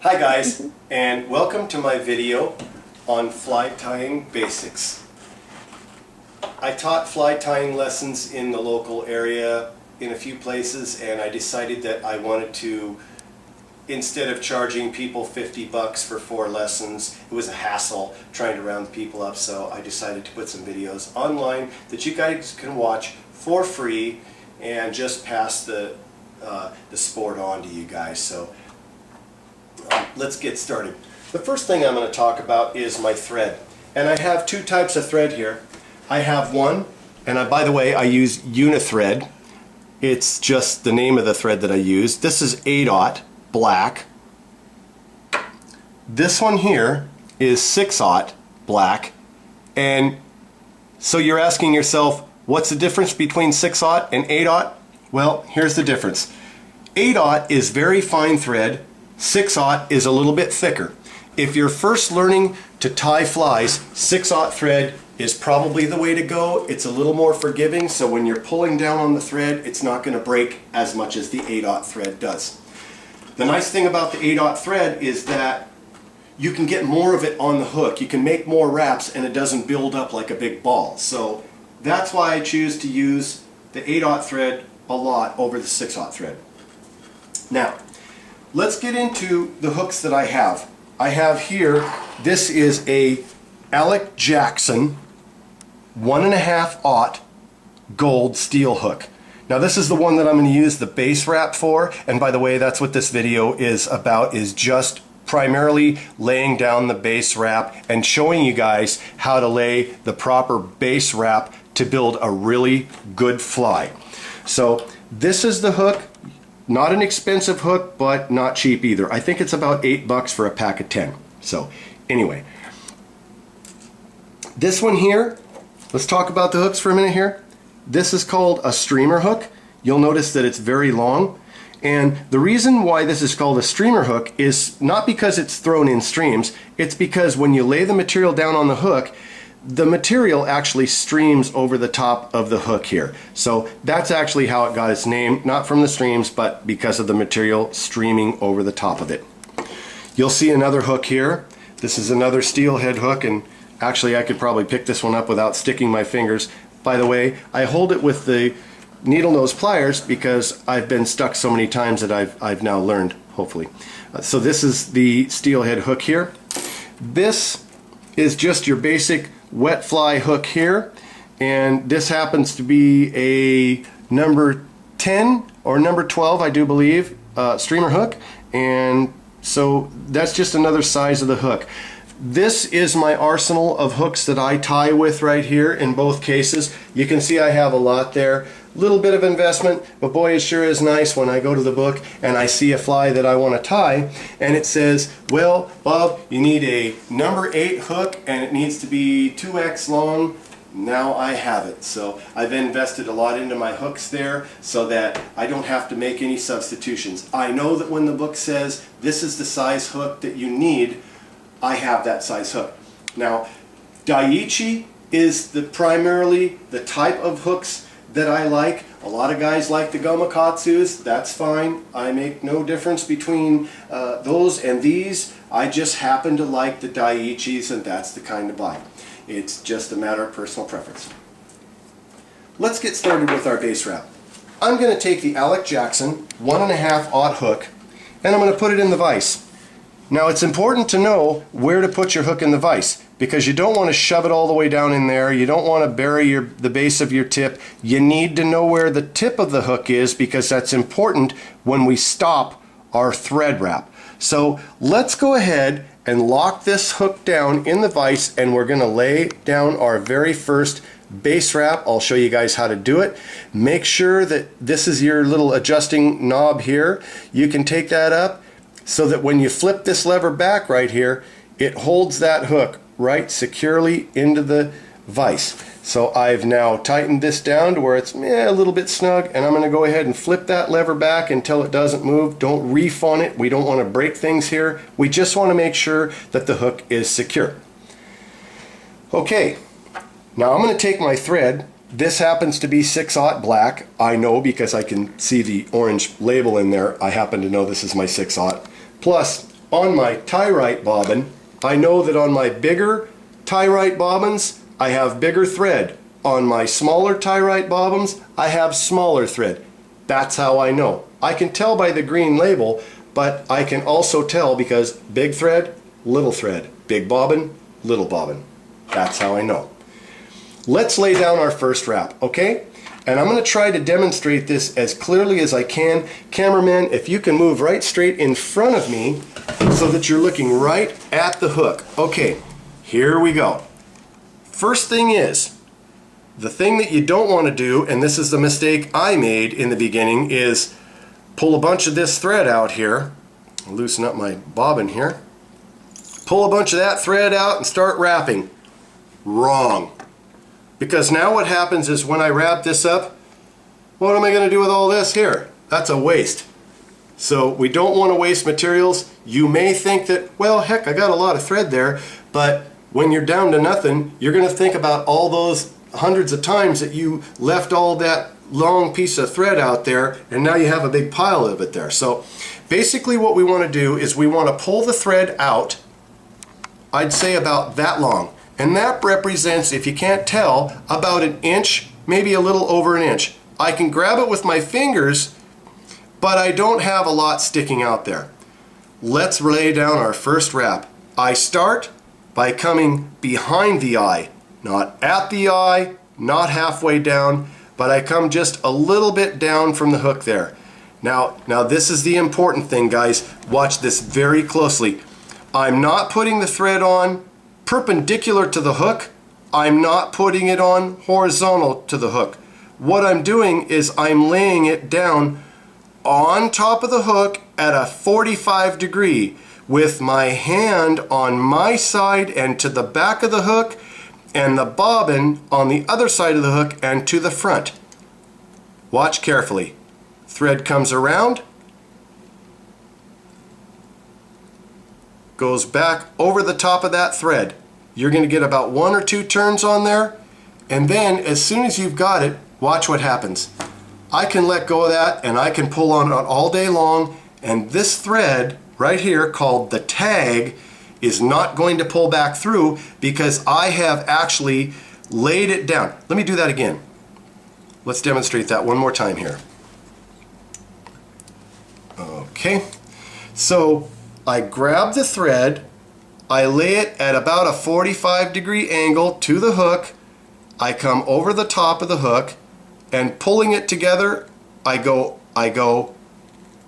Hi guys, and welcome to my video on fly tying basics. I taught fly tying lessons in the local area in a few places, and I decided that I wanted to, instead of charging people 50 bucks for 4 lessons, it was a hassle trying to round people up, so I decided to put some videos online that you guys can watch for free and just pass the sport on to you guys. So let's get started. The first thing I'm going to talk about is my thread. And I have 2 types of thread here. I have one, and by the way, I use Unithread. It's just the name of the thread that I use. This is 8/0 black. This one here is 6/0 black. And so you're asking yourself, what's the difference between 6/0 and 8/0? Well, here's the difference. 8/0 is very fine thread. 6/0 is a little bit thicker. If you're first learning to tie flies, 6/0 thread is probably the way to go. It's a little more forgiving, so when you're pulling down on the thread, it's not going to break as much as the 8/0 thread does. The nice thing about the 8/0 thread is that you can get more of it on the hook. You can make more wraps and it doesn't build up like a big ball. So that's why I choose to use the 8/0 thread a lot over the 6/0 thread. Now, let's get into the hooks that I have. I have here, this is a Alec Jackson 1.5/0 gold steel hook. Now this is the one that I'm going to use the base wrap for, and by the way, that's what this video is about, is just primarily laying down the base wrap and showing you guys how to lay the proper base wrap to build a really good fly. So this is the hook. Not an expensive hook, but not cheap either. I think it's about 8 bucks for a pack of 10. So anyway, this one here, let's talk about the hooks for a minute here. This is called a streamer hook. You'll notice that it's very long. And the reason why this is called a streamer hook is not because it's thrown in streams. It's because when you lay the material down on the hook, the material actually streams over the top of the hook here. So that's actually how it got its name, not from the streams, but because of the material streaming over the top of it. You'll see another hook here. This is another steelhead hook, and actually I could probably pick this one up without sticking my fingers. By the way, I hold it with the needle nose pliers because I've been stuck so many times that I've now learned, hopefully. So this is the steelhead hook here. This is just your basic wet fly hook here, and this happens to be a number 10 or number 12, I do believe, streamer hook, and so that's just another size of the hook. This is my arsenal of hooks that I tie with right here in both cases. You can see I have a lot there. Little bit of investment, but boy, it sure is nice when I go to the book and I see a fly that I want to tie and it says, well, Bob, you need a number 8 hook and it needs to be 2x long. Now I have it. So I've invested a lot into my hooks there so that I don't have to make any substitutions. I know that when the book says this is the size hook that you need, I have that size hook. Now, Daiichi is primarily the type of hooks that I like. A lot of guys like the Gamakatsus. That's fine. I make no difference between those and these. I just happen to like the Daiichis, and that's the kind to buy. It's just a matter of personal preference. Let's get started with our base wrap. I'm going to take the Alec Jackson 1.5/0 hook and I'm going to put it in the vise. Now it's important to know where to put your hook in the vise because you don't want to shove it all the way down in there. You don't want to bury the base of your tip. You need to know where the tip of the hook is because that's important when we stop our thread wrap. So let's go ahead and lock this hook down in the vise, and we're going to lay down our very first base wrap. I'll show you guys how to do it. Make sure that this is your little adjusting knob here. You can take that up so that when you flip this lever back right here, it holds that hook right securely into the vise. So I've now tightened this down to where it's a little bit snug, and I'm going to go ahead and flip that lever back until it doesn't move. Don't reef on it. We don't want to break things here. We just want to make sure that the hook is secure. Okay, now I'm going to take my thread. This happens to be 6/0 black. I know because I can see the orange label in there. I happen to know this is my 6/0. Plus, on my tie-right bobbin, I know that on my bigger tie-right bobbins, I have bigger thread. On my smaller tie-right bobbins, I have smaller thread. That's how I know. I can tell by the green label, but I can also tell because big thread, little thread. Big bobbin, little bobbin. That's how I know. Let's lay down our first wrap, okay? And I'm going to try to demonstrate this as clearly as I can. Cameraman, if you can move right straight in front of me so that you're looking right at the hook. Okay, here we go. First thing is, the thing that you don't want to do, and this is the mistake I made in the beginning, is pull a bunch of this thread out here. I'll loosen up my bobbin here. Pull a bunch of that thread out and start wrapping. Wrong. Because now what happens is when I wrap this up, what am I going to do with all this here? That's a waste. So we don't want to waste materials. You may think that, well, heck, I got a lot of thread there, but when you're down to nothing, you're going to think about all those hundreds of times that you left all that long piece of thread out there, and now you have a big pile of it there. So basically what we want to do is we want to pull the thread out, I'd say about that long. And that represents, if you can't tell, about an inch, maybe a little over an inch. I can grab it with my fingers, but I don't have a lot sticking out there. Let's lay down our first wrap. I start by coming behind the eye, not at the eye, not halfway down, but I come just a little bit down from the hook there. Now this is the important thing, guys. Watch this very closely. I'm not putting the thread on perpendicular to the hook. I'm not putting it on horizontal to the hook. What I'm doing is I'm laying it down on top of the hook at a 45 degree with my hand on my side and to the back of the hook and the bobbin on the other side of the hook and to the front. Watch carefully. Thread comes around, goes back over the top of that thread. You're going to get about 1 or 2 turns on there, and then as soon as you've got it, watch what happens. I can let go of that and I can pull on it all day long, and this thread right here called the tag is not going to pull back through because I have actually laid it down. Let me do that again. Let's demonstrate that one more time here. Okay, so I grab the thread, I lay it at about a 45 degree angle to the hook, I come over the top of the hook, and pulling it together, I go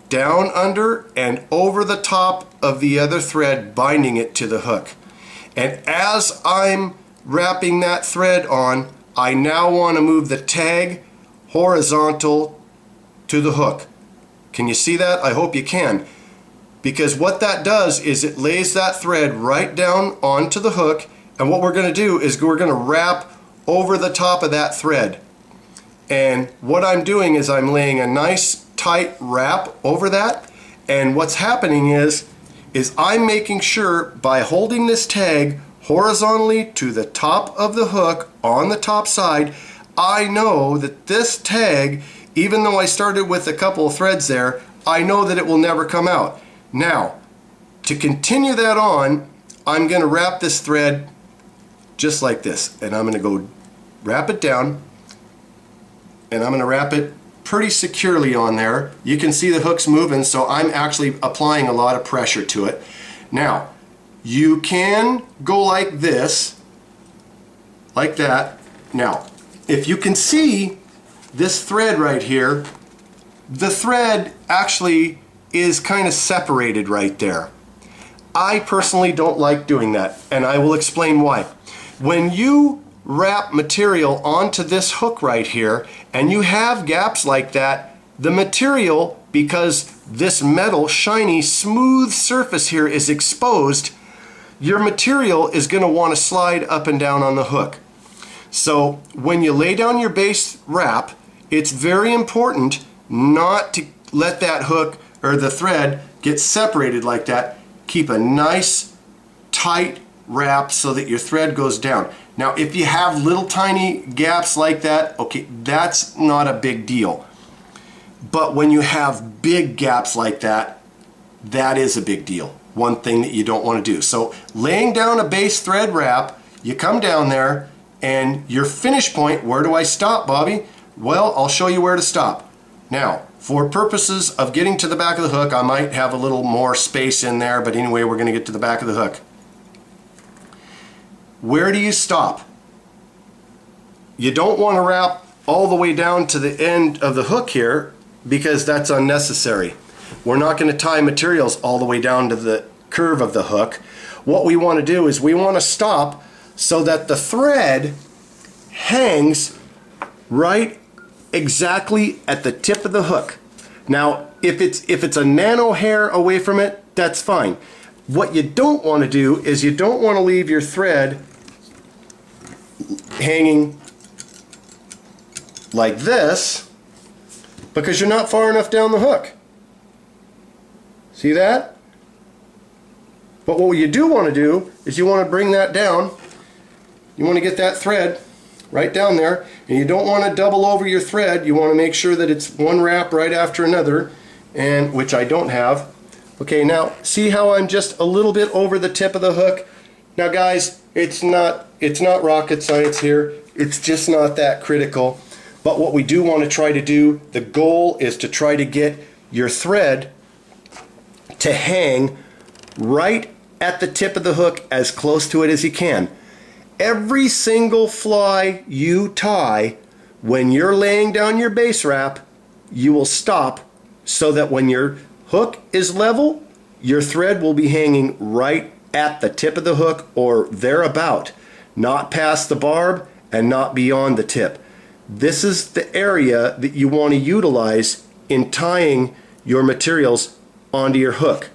down under and over the top of the other thread, binding it to the hook. And as I'm wrapping that thread on, I now want to move the tag horizontal to the hook. Can you see that? I hope you can. Because what that does is it lays that thread right down onto the hook, and what we're going to do is we're going to wrap over the top of that thread. And what I'm doing is I'm laying a nice tight wrap over that, and what's happening is I'm making sure by holding this tag horizontally to the top of the hook on the top side, I know that this tag, even though I started with a couple of threads there, I know that it will never come out. Now, to continue that on, I'm going to wrap this thread just like this, and I'm going to go wrap it down, and I'm going to wrap it pretty securely on there. You can see the hook's moving, so I'm actually applying a lot of pressure to it. Now, you can go like this, like that. Now, if you can see this thread right here, the thread actually is kind of separated right there. I personally don't like doing that, and I will explain why. When you wrap material onto this hook right here and you have gaps like that, the material, because this metal, shiny, smooth surface here is exposed, your material is going to want to slide up and down on the hook. So when you lay down your base wrap, it's very important not to let that hook or the thread get separated like that. Keep a nice tight wrap so that your thread goes down. Now if you have little tiny gaps like that, okay, that's not a big deal. But when you have big gaps like that, that is a big deal. one thing that you don't want to do. So laying down a base thread wrap, you come down there and your finish point, where do I stop, Bobby? Well, I'll show you where to stop. Now, for purposes of getting to the back of the hook, I might have a little more space in there, but anyway, we're going to get to the back of the hook. Where do you stop? You don't want to wrap all the way down to the end of the hook here because that's unnecessary. We're not going to tie materials all the way down to the curve of the hook. What we want to do is we want to stop so that the thread hangs right exactly at the tip of the hook. Now, if it's a nano hair away from it, that's fine. What you don't want to do is you don't want to leave your thread hanging like this because you're not far enough down the hook. See that? But what you do want to do is you want to bring that down. You want to get that thread right down there, and you don't want to double over your thread. You want to make sure that it's one wrap right after another, and which I don't have. Okay, now see how I'm just a little bit over the tip of the hook? Now guys, it's not rocket science here. It's just not that critical. But what we do want to try to do, the goal is to try to get your thread to hang right at the tip of the hook, as close to it as you can. Every single fly you tie, when you're laying down your base wrap, you will stop so that when your hook is level, your thread will be hanging right at the tip of the hook or thereabout, not past the barb and not beyond the tip. This is the area that you want to utilize in tying your materials onto your hook.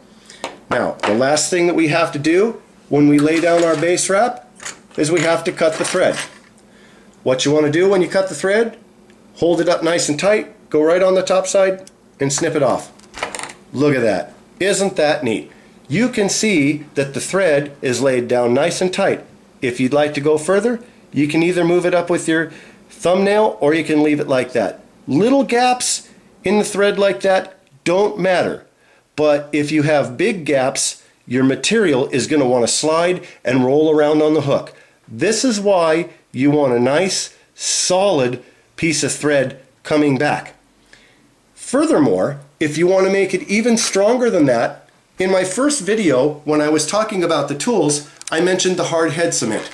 Now, the last thing that we have to do when we lay down our base wrap is we have to cut the thread. What you want to do when you cut the thread, hold it up nice and tight, go right on the top side and snip it off. Look at that. Isn't that neat? You can see that the thread is laid down nice and tight. If you'd like to go further, you can either move it up with your thumbnail or you can leave it like that. Little gaps in the thread like that don't matter. But if you have big gaps, your material is going to want to slide and roll around on the hook. This is why you want a nice, solid piece of thread coming back. Furthermore, if you want to make it even stronger than that, in my first video, when I was talking about the tools, I mentioned the hard head cement.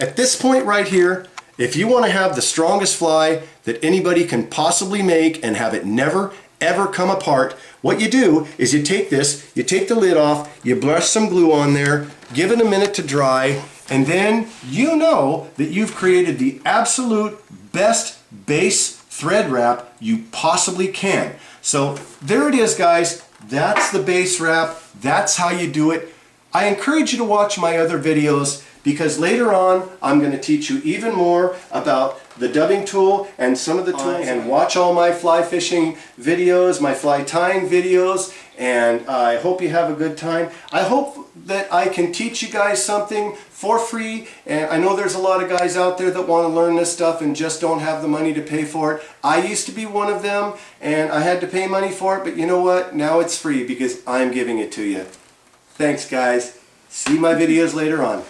At this point right here, if you want to have the strongest fly that anybody can possibly make and have it never ever come apart, what you do is you take this, you take the lid off, you brush some glue on there, give it a minute to dry, and then you know that you've created the absolute best base thread wrap you possibly can. So there it is, guys. That's the base wrap. That's how you do it. I encourage you to watch my other videos because later on I'm going to teach you even more about the dubbing tool and some of the tools, and watch all my fly fishing videos, my fly tying videos, and I hope you have a good time. I hope that I can teach you guys something for free, and I know there's a lot of guys out there that want to learn this stuff and just don't have the money to pay for it. I used to be one of them and I had to pay money for it, but you know what? Now it's free because I'm giving it to you. Thanks guys. See my videos later on.